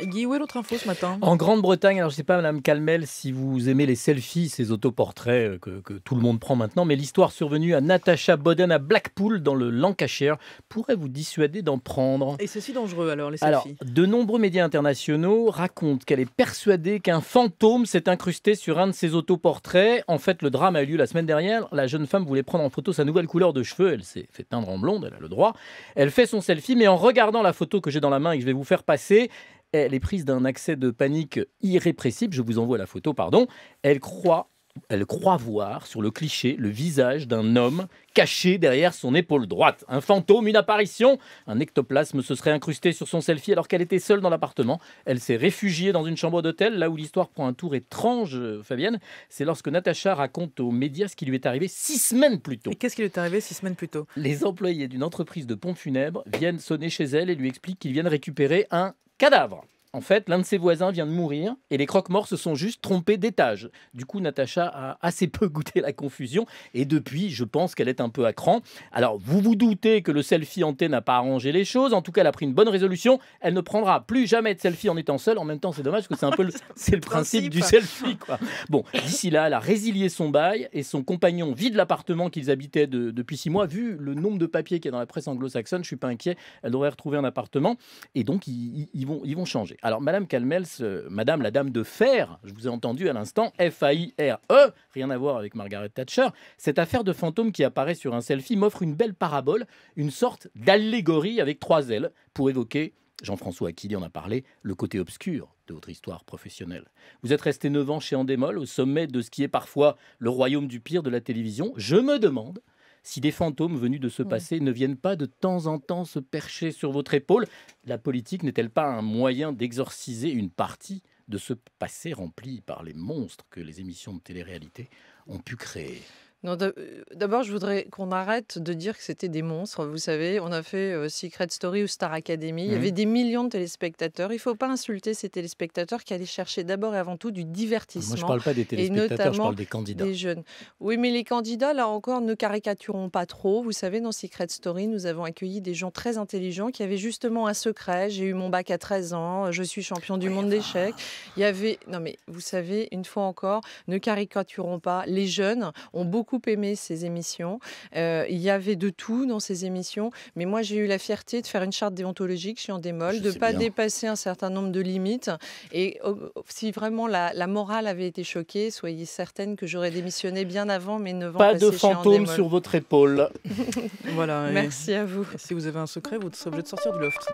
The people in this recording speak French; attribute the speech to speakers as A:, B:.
A: Guy, où est l'autre info ce matin?
B: En Grande-Bretagne, alors je ne sais pas, Madame Calmel, si vous aimez les selfies, ces autoportraits que tout le monde prend maintenant, mais l'histoire survenue à Natasha Boden à Blackpool, dans le Lancashire, pourrait vous dissuader d'en prendre.
A: Et c'est si dangereux alors, les
B: Alors,
A: selfies?
B: de nombreux médias internationaux racontent qu'elle est persuadée qu'un fantôme s'est incrusté sur un de ses autoportraits. En fait, le drame a eu lieu la semaine dernière. La jeune femme voulait prendre en photo sa nouvelle couleur de cheveux. Elle s'est fait teindre en blonde, elle a le droit. Elle fait son selfie, mais en regardant la photo que j'ai dans la main et que je vais vous faire passer, elle est prise d'un accès de panique irrépressible. Je vous envoie la photo, pardon. Elle croit voir sur le cliché le visage d'un homme caché derrière son épaule droite. Un fantôme, une apparition. Un ectoplasme se serait incrusté sur son selfie alors qu'elle était seule dans l'appartement. Elle s'est réfugiée dans une chambre d'hôtel. Là où l'histoire prend un tour étrange, Fabienne, c'est lorsque Natacha raconte aux médias ce qui lui est arrivé 6 semaines plus tôt.
A: Et qu'est-ce qui lui est arrivé 6 semaines plus tôt?
B: Les employés d'une entreprise de pompes funèbres viennent sonner chez elle et lui expliquent qu'ils viennent récupérer un cadavre. En fait, l'un de ses voisins vient de mourir et les croque-morts se sont juste trompés d'étage. Du coup, Natacha a assez peu goûté la confusion et depuis, je pense qu'elle est un peu à cran. Alors, vous vous doutez que le selfie hanté n'a pas arrangé les choses. En tout cas, elle a pris une bonne résolution. Elle ne prendra plus jamais de selfie en étant seule. En même temps, c'est dommage parce que c'est un peu c'est le principe du selfie, quoi. Bon, d'ici là, elle a résilié son bail et son compagnon vide l'appartement qu'ils habitaient depuis 6 mois. Vu le nombre de papiers qu'il y a dans la presse anglo-saxonne, je ne suis pas inquiet. Elle devrait retrouver un appartement et donc ils vont changer. Alors, Madame Calmels, Madame la Dame de Fer, je vous ai entendu à l'instant, F-A-I-R-E, rien à voir avec Margaret Thatcher. Cette affaire de fantôme qui apparaît sur un selfie m'offre une belle parabole, une sorte d'allégorie avec 3 ailes pour évoquer, Jean-François Aquili en a parlé, le côté obscur de votre histoire professionnelle. Vous êtes resté 9 ans chez Endemol, au sommet de ce qui est parfois le royaume du pire de la télévision. Je me demande si des fantômes venus de ce passé ne viennent pas de temps en temps se percher sur votre épaule. La politique n'est-elle pas un moyen d'exorciser une partie de ce passé rempli par les monstres que les émissions de télé-réalité ont pu créer?
C: Non, d'abord, je voudrais qu'on arrête de dire que c'était des monstres. Vous savez, on a fait Secret Story ou Star Academy. Il y avait des millions de téléspectateurs. Il ne faut pas insulter ces téléspectateurs qui allaient chercher d'abord et avant tout du
B: Moi, je ne
C: divertissement.
B: parle pas des
C: Et
B: téléspectateurs, je
C: notamment
B: parle des candidats.
C: des jeunes. Oui, mais les candidats, là encore, ne caricaturons pas trop. Vous savez, dans Secret Story, nous avons accueilli des gens très intelligents qui avaient justement un secret. J'ai eu mon bac à 13 ans, je suis champion du monde d'échecs. Il y avait... Non, mais vous savez, une fois encore, ne caricaturons pas. Les jeunes ont beaucoup aimé ces émissions. Il y avait de tout dans ces émissions. Mais moi, j'ai eu la fierté de faire une charte déontologique chez Endemol, de ne pas dépasser un certain nombre de limites. Et si vraiment la morale avait été choquée, soyez certaine que j'aurais démissionné bien avant mes 9 ans
B: Pas
C: passés
B: de
C: chez
B: fantômes
C: Endemol.
B: sur votre épaule.
A: Voilà.
C: Merci à vous.
A: Et si vous avez un secret, vous serez obligé de sortir du loft.